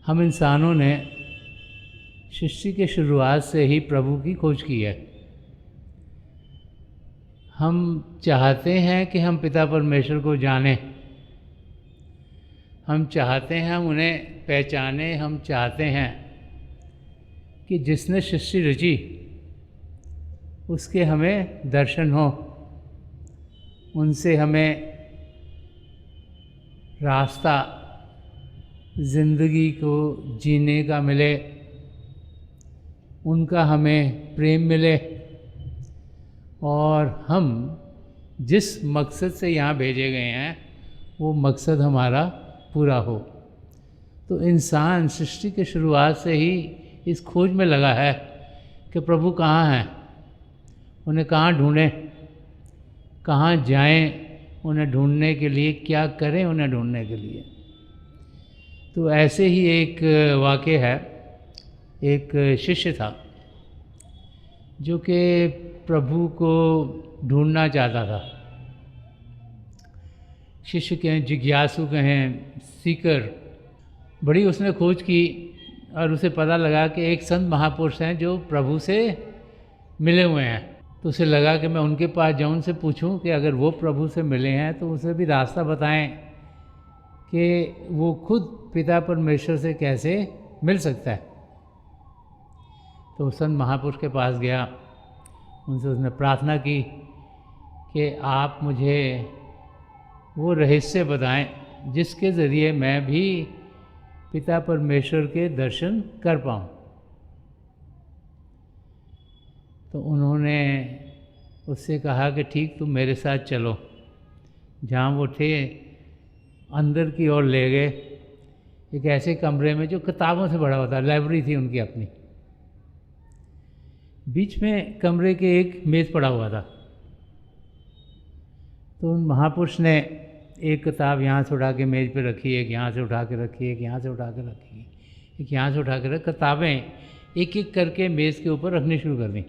हम इंसानों ने सृष्टि के शुरुआत से ही प्रभु की खोज की है। हम चाहते हैं कि हम पिता परमेश्वर को जानें, हम चाहते हैं हम उन्हें पहचानें, हम चाहते हैं कि जिसने सृष्टि रची उसके हमें दर्शन हो, उनसे हमें रास्ता ज़िंदगी को जीने का मिले, उनका हमें प्रेम मिले और हम जिस मकसद से यहाँ भेजे गए हैं वो मकसद हमारा पूरा हो। तो इंसान सृष्टि के शुरुआत से ही इस खोज में लगा है कि प्रभु कहाँ हैं, उन्हें कहाँ ढूंढें, कहाँ जाएं, उन्हें ढूंढने के लिए क्या करें, उन्हें ढूंढने के लिए। तो ऐसे ही एक वाक़या है। एक शिष्य था जो कि प्रभु को ढूंढना चाहता था। शिष्य कहें, जिज्ञासु कहें, सीकर। बड़ी उसने खोज की और उसे पता लगा कि एक संत महापुरुष हैं जो प्रभु से मिले हुए हैं। तो उसे लगा कि मैं उनके पास जाऊं, उनसे पूछूं कि अगर वो प्रभु से मिले हैं तो उसे भी रास्ता बताएं कि वो खुद पिता परमेश्वर से कैसे मिल सकता है। तो संत महापुरुष के पास गया, उनसे उसने प्रार्थना की कि आप मुझे वो रहस्य बताएं जिसके ज़रिए मैं भी पिता परमेश्वर के दर्शन कर पाऊँ। तो उन्होंने उससे कहा कि ठीक, तुम मेरे साथ चलो। जहाँ वो थे अंदर की ओर ले गए, एक ऐसे कमरे में जो किताबों से भरा होता, लाइब्रेरी थी उनकी अपनी। बीच में कमरे के एक मेज़ पड़ा हुआ था। तो उन महापुरुष ने एक किताब यहाँ से उठा के मेज़ पे रखी, एक यहाँ से उठा के रखी, एक यहाँ से उठा के रखी, एक यहाँ से उठा के रखी। किताबें एक एक करके मेज़ के ऊपर रखनी शुरू कर दी।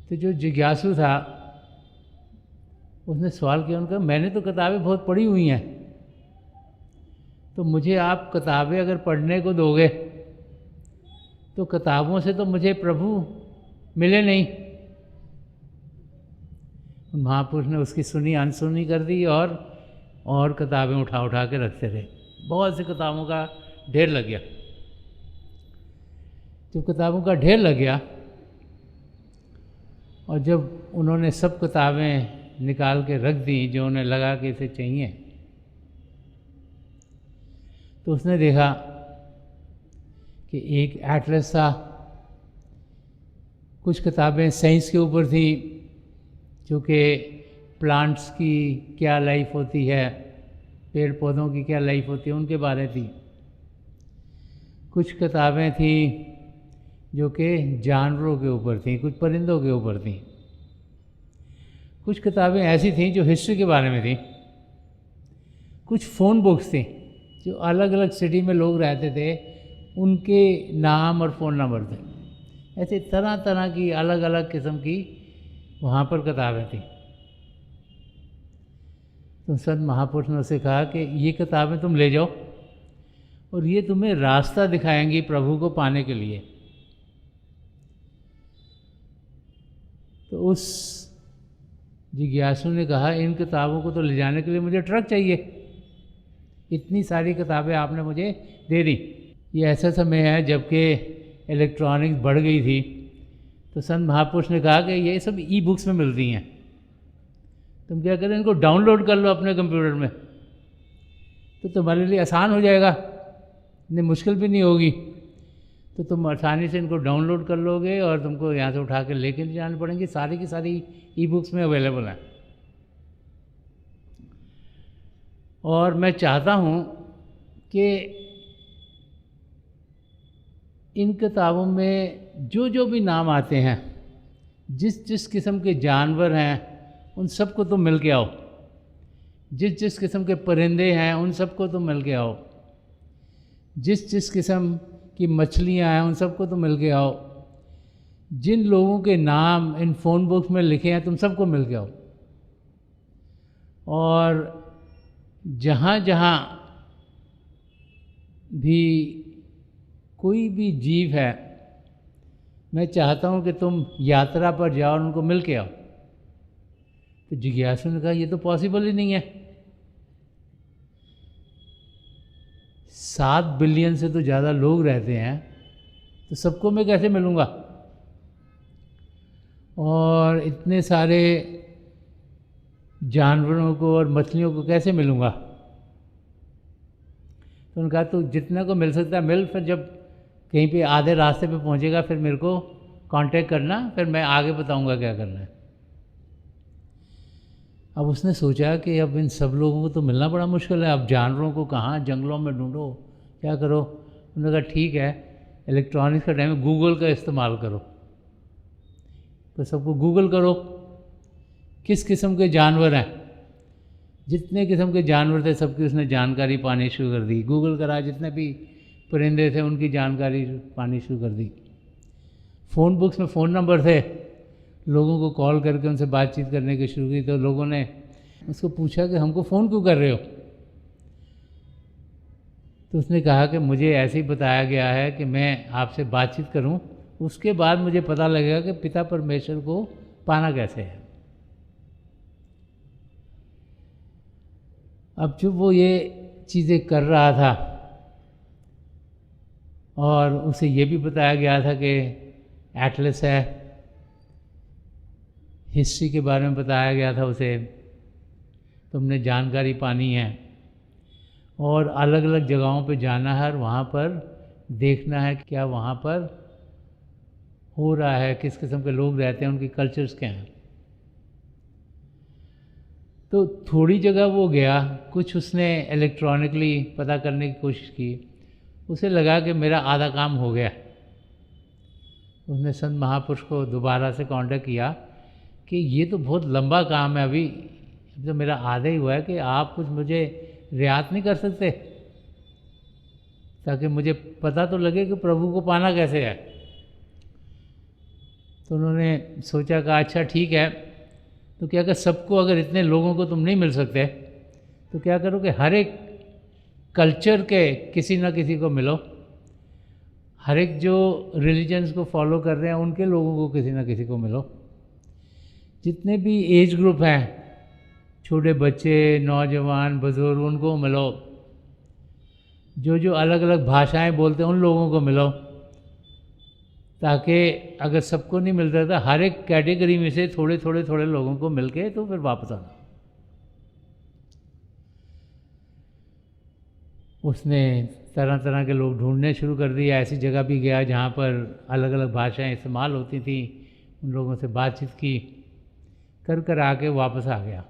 तो जो जिज्ञासु था उसने सवाल किया, उनका, मैंने तो किताबें बहुत पढ़ी हुई हैं, तो मुझे आप किताबें अगर पढ़ने को दोगे तो किताबों से तो मुझे प्रभु मिले नहीं। महापुरुष ने उसकी सुनी अनसुनी कर दी और किताबें उठा उठा के रखते रहे। बहुत सी किताबों का ढेर लग गया। जब किताबों का ढेर लग गया और जब उन्होंने सब किताबें निकाल के रख दी जो उन्हें लगा कि इसे चाहिए, तो उसने देखा कि एक एटलस था, कुछ किताबें साइंस के ऊपर थी, जो कि प्लांट्स की क्या लाइफ होती है, पेड़ पौधों की क्या लाइफ होती है, उनके बारे थी। कुछ किताबें थी जो कि जानवरों के ऊपर थी, कुछ परिंदों के ऊपर थी। कुछ किताबें ऐसी थीं जो हिस्ट्री के बारे में थी। कुछ फ़ोन बुक्स थी जो अलग अलग सिटी में लोग रहते थे, उनके नाम और फ़ोन नंबर थे। ऐसे तरह तरह की अलग अलग किस्म की वहाँ पर किताबें थी। तो संत महापुरुष ने उसे कहा कि ये किताबें तुम ले जाओ और ये तुम्हें रास्ता दिखाएंगी प्रभु को पाने के लिए। तो उस जिज्ञासु ने कहा, इन किताबों को तो ले जाने के लिए मुझे ट्रक चाहिए, इतनी सारी किताबें आपने मुझे दे दी। ये ऐसा समय है जबकि इलेक्ट्रॉनिक्स बढ़ गई थी। तो संत महापुरुष ने कहा कि ये सब ई बुक्स में मिलती हैं, तुम क्या करें, इनको डाउनलोड कर लो अपने कंप्यूटर में, तो तुम्हारे लिए आसान हो जाएगा, इतनी मुश्किल भी नहीं होगी। तो तुम आसानी से इनको डाउनलोड कर लोगे और तुमको यहाँ से उठा के लेके नहीं जानी पड़ेंगी, सारी की सारी ई बुक्स में अवेलेबल हैं। और मैं चाहता हूँ कि इन किताबों में जो जो भी नाम आते हैं, जिस जिस किस्म के जानवर हैं उन सबको तुम मिल के आओ, जिस जिस किस्म के परिंदे हैं उन सबको तुम मिल के आओ, जिस जिस किस्म की मछलियाँ हैं उन सबको तुम मिल के आओ, जिन लोगों के नाम इन फ़ोन बुक्स में लिखे हैं तुम सबको मिल के आओ। और जहाँ जहाँ भी कोई भी जीव है, मैं चाहता हूँ कि तुम यात्रा पर जाओ और उनको मिल के आओ। तो जिज्ञासु ने कहा ये तो पॉसिबल ही नहीं है, 7 बिलियन से तो ज़्यादा लोग रहते हैं, तो सबको मैं कैसे मिलूँगा, और इतने सारे जानवरों को और मछलियों को कैसे मिलूँगा। तो उन्होंने कहा तो जितने को मिल सकता है मिल, फिर जब कहीं पे आधे रास्ते पे पहुँचेगा फिर मेरे को कांटेक्ट करना, फिर मैं आगे बताऊँगा क्या करना है। अब उसने सोचा कि अब इन सब लोगों को तो मिलना बड़ा मुश्किल है, अब जानवरों को कहाँ, जंगलों में ढूंढो, क्या करो। उन्होंने कहा ठीक है, इलेक्ट्रॉनिक्स का टाइम है, गूगल का इस्तेमाल करो। तो सबको गूगल करो किस किस्म के जानवर हैं, जितने किस्म के जानवर थे सबकी उसने जानकारी पानी शुरू कर दी। गूगल करा, जितने भी परिंदे थे उनकी जानकारी पानी शुरू कर दी। फ़ोन बुक्स में फ़ोन नंबर थे, लोगों को कॉल करके उनसे बातचीत करने की शुरू की। तो लोगों ने उसको पूछा कि हमको फ़ोन क्यों कर रहे हो। तो उसने कहा कि मुझे ऐसे ही बताया गया है कि मैं आपसे बातचीत करूं, उसके बाद मुझे पता लगेगा कि पिता परमेश्वर को पाना कैसे है। अब जब वो ये चीज़ें कर रहा था और उसे ये भी बताया गया था कि एटलस है, हिस्ट्री के बारे में बताया गया था उसे, तुमने जानकारी पानी है और अलग अलग जगहों पे जाना है और वहाँ पर देखना है क्या वहाँ पर हो रहा है, किस किस्म के लोग रहते हैं, उनकी कल्चर्स क्या हैं। तो थोड़ी जगह वो गया, कुछ उसने इलेक्ट्रॉनिकली पता करने की कोशिश की, उसे लगा कि मेरा आधा काम हो गया। उसने संत महापुरुष को दोबारा से कांटेक्ट किया कि ये तो बहुत लंबा काम है, अभी तो मेरा आधा ही हुआ है, कि आप कुछ मुझे रियायत नहीं कर सकते ताकि मुझे पता तो लगे कि प्रभु को पाना कैसे है। तो उन्होंने सोचा कि अच्छा ठीक है, तो क्या कर सबको, अगर इतने लोगों को तुम नहीं मिल सकते तो क्या करो कि हर एक कल्चर के किसी ना किसी को मिलो, हर एक जो रिलीजन्स को फॉलो कर रहे हैं उनके लोगों को किसी ना किसी को मिलो, जितने भी एज ग्रुप हैं, छोटे बच्चे, नौजवान, बुजुर्ग, उनको मिलो, जो जो अलग अलग भाषाएं बोलते हैं उन लोगों को मिलो, ताकि अगर सबको नहीं मिलता था हर एक कैटेगरी में से थोड़े थोड़े थोड़े लोगों को मिलके तो फिर वापस आना। उसने तरह तरह के लोग ढूंढने शुरू कर दिए, ऐसी जगह भी गया जहाँ पर अलग अलग भाषाएं इस्तेमाल होती थी, उन लोगों से बातचीत की, कर आके वापस आ गया।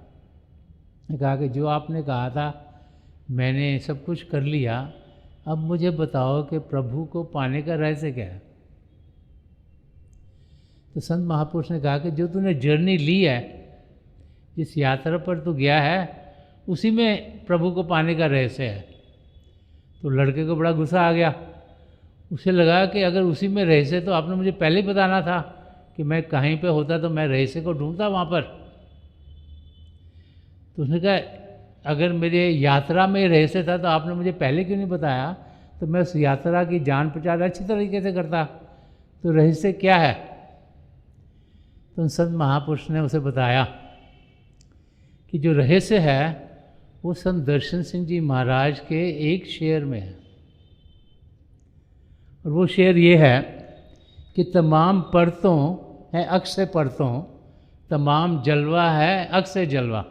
कहा कि जो आपने कहा था मैंने सब कुछ कर लिया, अब मुझे बताओ कि प्रभु को पाने का रहस्य क्या है। तो संत महापुरुष ने कहा कि जो तूने जर्नी ली है, जिस यात्रा पर तू गया है, उसी में प्रभु को पाने का रहस्य है। तो लड़के को बड़ा गुस्सा आ गया, उसे लगा कि अगर उसी में रहस्य तो आपने मुझे पहले ही बताना था कि मैं कहीं पे होता तो मैं रहस्य को ढूंढता वहाँ पर। तो उसने कहा अगर मेरे यात्रा में रहस्य था तो आपने मुझे पहले क्यों नहीं बताया, तो मैं उस यात्रा की जान पहचान अच्छी तरीके से करता। तो रहस्य क्या है। तो संत महापुरुष ने उसे बताया कि जो रहस्य है वो संत दर्शन सिंह जी महाराज के एक शेर में है, और वो शेर ये है कि तमाम परतों है अक्षय परतों, तमाम जलवा है अक्षय जलवा।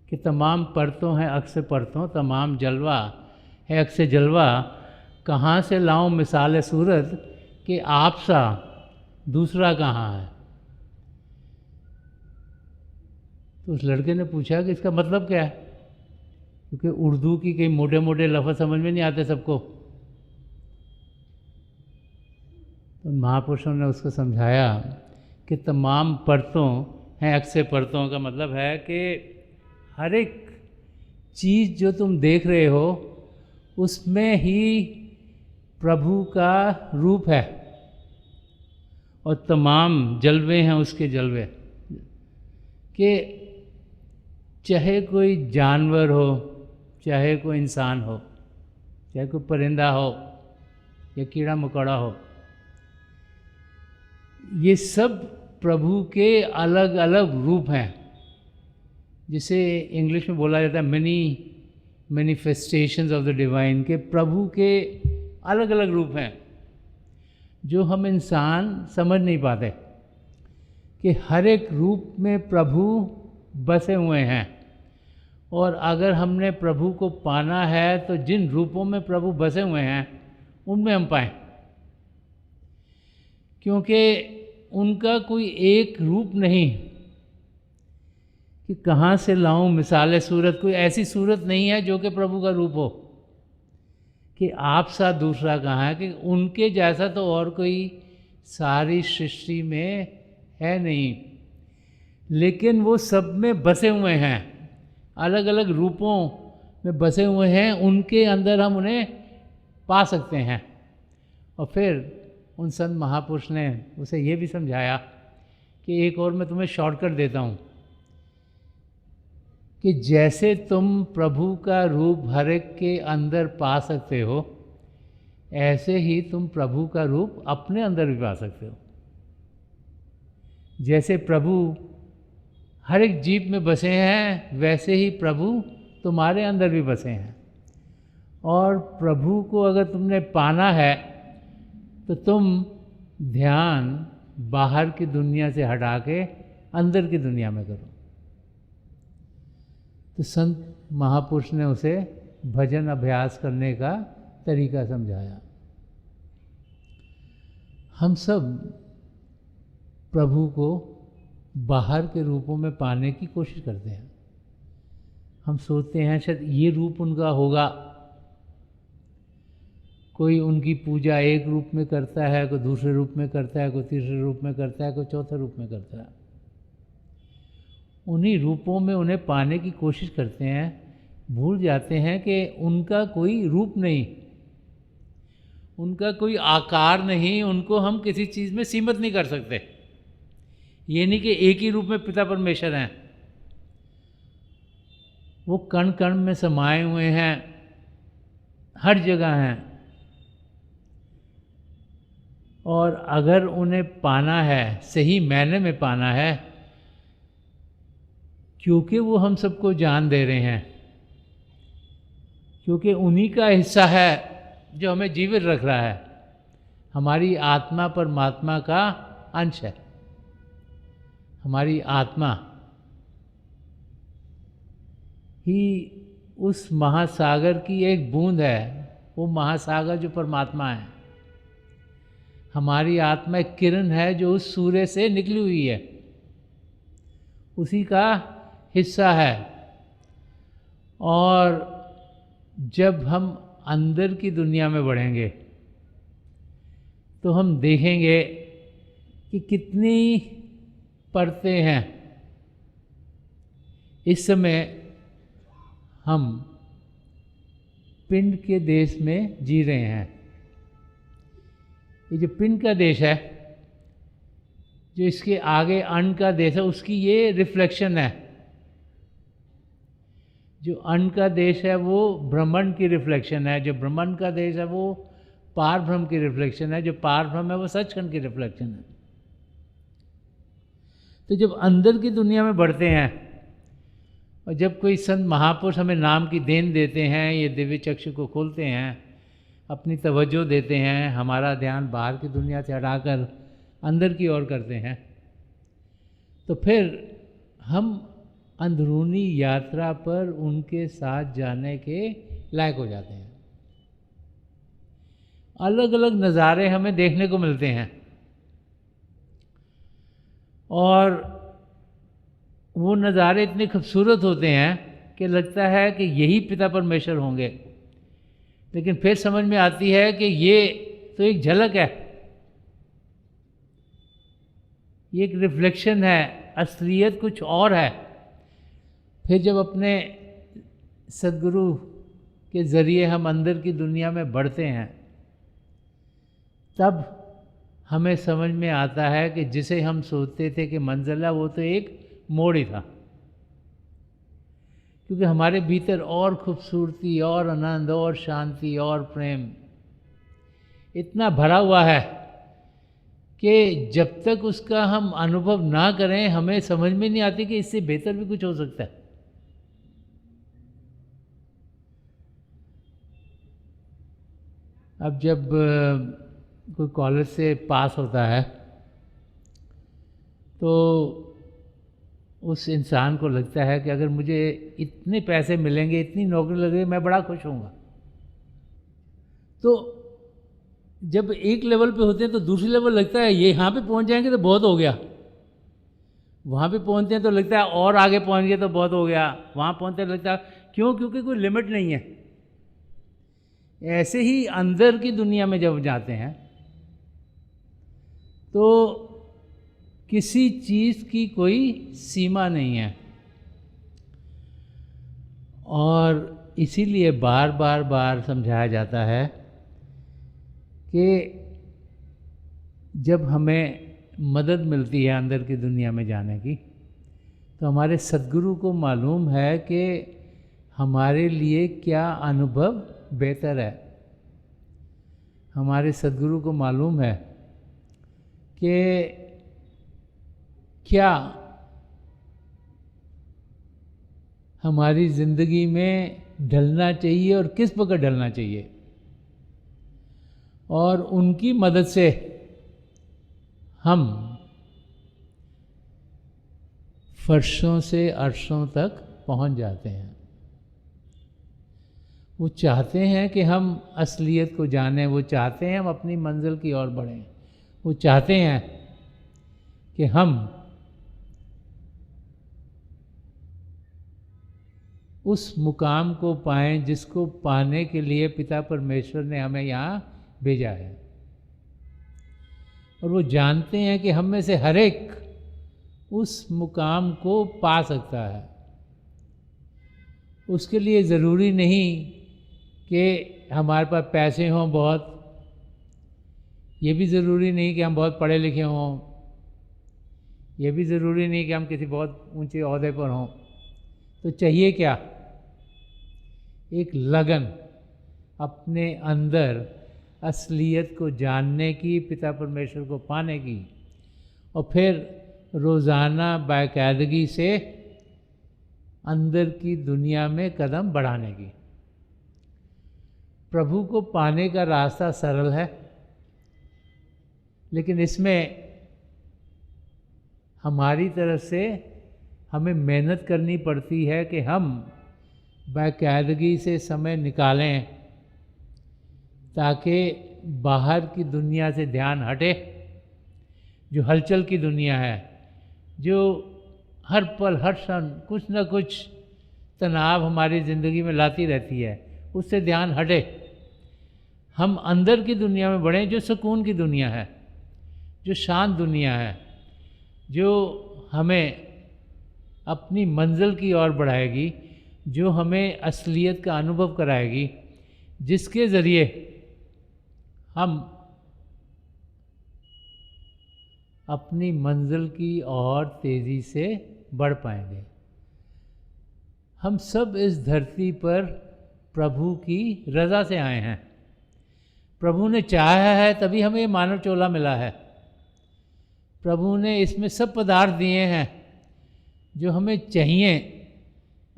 कि तमाम परतों हैं अक्षय परतों, तमाम जलवा है अक्षय जलवा, कहाँ से लाऊं मिसाल सूरत कि आप सा दूसरा कहाँ है। तो उस लड़के ने पूछा कि इसका मतलब क्या है, क्योंकि उर्दू की कई मोटे मोटे लफ्ज़ समझ में नहीं आते सबको। तो महापुरुषों ने उसको समझाया कि तमाम परतों हैं अक्षय परतों का मतलब है कि हर एक चीज़ जो तुम देख रहे हो उसमें ही प्रभु का रूप है, और तमाम जलवे हैं उसके जलवे। कि चाहे कोई जानवर हो चाहे कोई इंसान हो, चाहे कोई परिंदा हो या कीड़ा मकोड़ा हो, ये सब प्रभु के अलग अलग रूप हैं, जिसे इंग्लिश में बोला जाता है many manifestations of the divine, के प्रभु के अलग अलग रूप हैं जो हम इंसान समझ नहीं पाते, कि हर एक रूप में प्रभु बसे हुए हैं। और अगर हमने प्रभु को पाना है तो जिन रूपों में प्रभु बसे हुए हैं उनमें हम पाएं, क्योंकि उनका कोई एक रूप नहीं कि कहाँ से लाऊं मिसाल सूरत, कोई ऐसी सूरत नहीं है जो कि प्रभु का रूप हो, कि आप सा दूसरा कहाँ है, कि उनके जैसा तो और कोई सारी सृष्टि में है नहीं। लेकिन वो सब में बसे हुए हैं, अलग अलग रूपों में बसे हुए हैं, उनके अंदर हम उन्हें पा सकते हैं। और फिर उन संत महापुरुष ने उसे ये भी समझाया कि एक और मैं तुम्हें शॉर्टकट देता हूँ, कि जैसे तुम प्रभु का रूप हर एक के अंदर पा सकते हो, ऐसे ही तुम प्रभु का रूप अपने अंदर भी पा सकते हो। जैसे प्रभु हर एक जीव में बसे हैं, वैसे ही प्रभु तुम्हारे अंदर भी बसे हैं। और प्रभु को अगर तुमने पाना है तो तुम ध्यान बाहर की दुनिया से हटा के अंदर की दुनिया में करो। तो संत महापुरुष ने उसे भजन अभ्यास करने का तरीका समझाया। हम सब प्रभु को बाहर के रूपों में पाने की कोशिश करते हैं। हम सोचते हैं शायद ये रूप उनका होगा, कोई उनकी पूजा एक रूप में करता है, कोई दूसरे रूप में करता है, कोई तीसरे रूप में करता है, कोई चौथे रूप में करता है। उन्हीं रूपों में उन्हें पाने की कोशिश करते हैं, भूल जाते हैं कि उनका कोई रूप नहीं, उनका कोई आकार नहीं, उनको हम किसी चीज़ में सीमित नहीं कर सकते। ये नहीं कि एक ही रूप में पिता परमेश्वर हैं, वो कण कण में समाये हुए हैं, हर जगह हैं। और अगर उन्हें पाना है, सही मायने में पाना है, क्योंकि वो हम सबको जान दे रहे हैं, क्योंकि उन्हीं का हिस्सा है जो हमें जीवित रख रहा है। हमारी आत्मा परमात्मा का अंश है। हमारी आत्मा ही उस महासागर की एक बूंद है, वो महासागर जो परमात्मा है। हमारी आत्मा एक किरण है जो उस सूर्य से निकली हुई है, उसी का हिस्सा है। और जब हम अंदर की दुनिया में बढ़ेंगे तो हम देखेंगे कि कितनी परतें हैं। इस समय हम पिंड के देश में जी रहे हैं। ये जो पिंड का देश है, जो इसके आगे अन्न का देश है, उसकी ये रिफ्लेक्शन है। जो अन्न का देश है वो ब्रह्मांड की रिफ्लेक्शन है, जो ब्रह्मांड का देश है वो पार ब्रह्म की रिफ्लेक्शन है, जो पार ब्रह्म है वो सचखंड की रिफ्लेक्शन है। तो जब अंदर की दुनिया में बढ़ते हैं और जब कोई संत महापुरुष हमें नाम की देन देते हैं, ये दिव्य चक्षु को खोलते हैं, अपनी तवज्जो देते हैं, हमारा ध्यान बाहर की दुनिया से हटाकर अंदर की ओर करते हैं, तो फिर हम अंदरूनी यात्रा पर उनके साथ जाने के लायक हो जाते हैं। अलग अलग नज़ारे हमें देखने को मिलते हैं और वो नज़ारे इतने खूबसूरत होते हैं कि लगता है कि यही पिता परमेश्वर होंगे। लेकिन फिर समझ में आती है कि ये तो एक झलक है, ये एक रिफ्लेक्शन है, असलियत कुछ और है। फिर जब अपने सद्गुरु के ज़रिए हम अंदर की दुनिया में बढ़ते हैं, तब हमें समझ में आता है कि जिसे हम सोचते थे कि मंजिल है, वो तो एक मोड़ ही था। क्योंकि हमारे भीतर और खूबसूरती और आनंद और शांति और प्रेम इतना भरा हुआ है कि जब तक उसका हम अनुभव ना करें हमें समझ में नहीं आती कि इससे बेहतर भी कुछ हो सकता है। अब जब कोई कॉलेज से पास होता है तो उस इंसान को लगता है कि अगर मुझे इतने पैसे मिलेंगे, इतनी नौकरी लगेगी, मैं बड़ा खुश होऊंगा। तो जब एक लेवल पे होते हैं तो दूसरी लेवल लगता है ये यहाँ पे पहुँच जाएंगे तो बहुत हो गया, वहाँ पे पहुँचते हैं तो लगता है और आगे पहुँच गए तो बहुत हो गया, वहाँ पहुँचते लगता है क्यों, क्योंकि कोई लिमिट नहीं है। ऐसे ही अंदर की दुनिया में जब जाते हैं तो किसी चीज़ की कोई सीमा नहीं है, और इसीलिए बार बार बार समझाया जाता है कि जब हमें मदद मिलती है अंदर की दुनिया में जाने की तो हमारे सद्गुरु को मालूम है कि हमारे लिए क्या अनुभव बेहतर है। हमारे सद्गुरु को मालूम है कि क्या हमारी ज़िंदगी में ढलना चाहिए और किस प्रकार ढलना चाहिए, और उनकी मदद से हम फर्शों से अर्शों तक पहुंच जाते हैं। वो चाहते हैं कि हम असलियत को जानें, वो चाहते हैं हम अपनी मंजिल की ओर बढ़ें, वो चाहते हैं कि हम उस मुकाम को पाएं जिसको पाने के लिए पिता परमेश्वर ने हमें यहाँ भेजा है। और वो जानते हैं कि हम में से हर एक उस मुकाम को पा सकता है। उसके लिए ज़रूरी नहीं कि हमारे पास पैसे हों बहुत, ये भी ज़रूरी नहीं कि हम बहुत पढ़े लिखे हों, ये भी ज़रूरी नहीं कि हम किसी बहुत ऊंचे ओहदे पर हों। तो चाहिए क्या? एक लगन, अपने अंदर असलियत को जानने की, पिता परमेश्वर को पाने की, और फिर रोज़ाना बाकायदगी से अंदर की दुनिया में कदम बढ़ाने की। प्रभु को पाने का रास्ता सरल है, लेकिन इसमें हमारी तरफ से हमें मेहनत करनी पड़ती है कि हम बाकायदगी से समय निकालें ताकि बाहर की दुनिया से ध्यान हटे, जो हलचल की दुनिया है, जो हर पल हर क्षण कुछ न कुछ तनाव हमारी ज़िंदगी में लाती रहती है, उससे ध्यान हटे। हम अंदर की दुनिया में बढ़ें, जो सुकून की दुनिया है, जो शांत दुनिया है, जो हमें अपनी मंजिल की ओर बढ़ाएगी, जो हमें असलियत का अनुभव कराएगी, जिसके ज़रिए हम अपनी मंजिल की ओर तेज़ी से बढ़ पाएंगे। हम सब इस धरती पर प्रभु की रज़ा से आए हैं। प्रभु ने चाहा है तभी हमें मानव चोला मिला है। प्रभु ने इसमें सब पदार्थ दिए हैं जो हमें चाहिए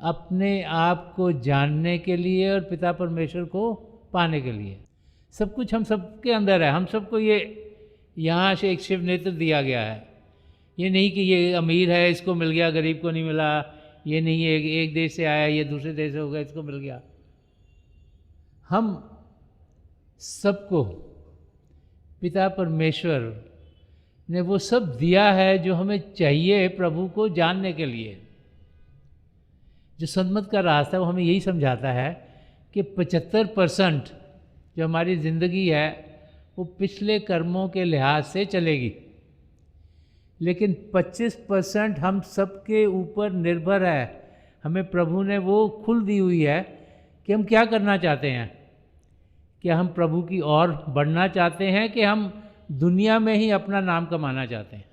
अपने आप को जानने के लिए और पिता परमेश्वर को पाने के लिए। सब कुछ हम सबके अंदर है। हम सबको ये यहाँ से एक शिव नेत्र दिया गया है। ये नहीं कि ये अमीर है इसको मिल गया, गरीब को नहीं मिला, ये नहीं है एक देश से आया ये दूसरे देश से हो गया इसको मिल गया। हम सबको पिता परमेश्वर ने वो सब दिया है जो हमें चाहिए प्रभु को जानने के लिए। जो सन्मत का रास्ता है वो हमें यही समझाता है कि 75% जो हमारी ज़िंदगी है वो पिछले कर्मों के लिहाज से चलेगी, लेकिन 25% हम सबके ऊपर निर्भर है। हमें प्रभु ने वो खुल दी हुई है कि हम क्या करना चाहते हैं। क्या हम प्रभु की ओर बढ़ना चाहते हैं कि हम दुनिया में ही अपना नाम कमाना चाहते हैं।